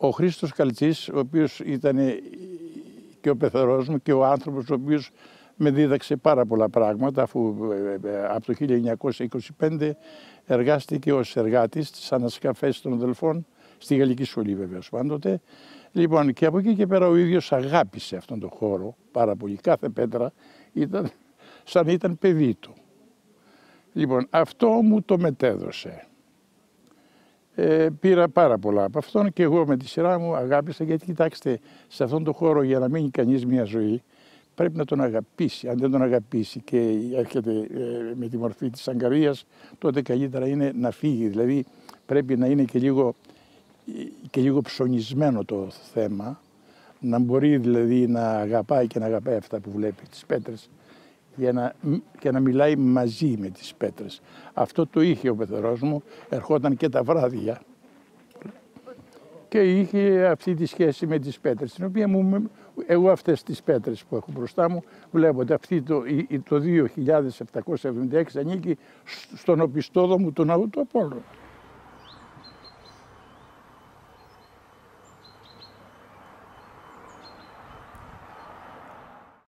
ο Χρήστος Καλτσής, ο οποίος ήταν και ο πεθερός μου και ο άνθρωπος ο οποίος με δίδαξε πάρα πολλά πράγματα, αφού από το 1925 εργάστηκε ως εργάτης στις ανασκαφές των αδελφών, στη Γαλλική Σχολή βεβαίως πάντοτε. Λοιπόν, και από εκεί και πέρα ο ίδιος αγάπησε αυτόν τον χώρο πάρα πολύ. Κάθε πέτρα ήταν σαν ήταν παιδί του. Λοιπόν, αυτό μου το μετέδωσε. Πήρα πάρα πολλά από αυτόν και εγώ με τη σειρά μου αγάπησα, γιατί κοιτάξτε, σε αυτόν τον χώρο για να μείνει κανείς μια ζωή πρέπει να τον αγαπήσει. Αν δεν τον αγαπήσει και έρχεται με τη μορφή της αγκαρίας, τότε καλύτερα είναι να φύγει. Δηλαδή πρέπει να είναι και λίγο ψωνισμένο το θέμα, να μπορεί δηλαδή να αγαπάει και να αγαπάει αυτά που βλέπει, τις πέτρες, και να μιλάει μαζί με τις πέτρες. Αυτό το είχε ο πεθερός μου, ερχόταν και τα βράδια και είχε αυτή τη σχέση με τις πέτρες, την οποία εγώ αυτές τις πέτρες που έχω μπροστά μου βλέπω ότι αυτή το 2776 ανήκει στον οπισθόδομο του ναού του Απόλλωνα.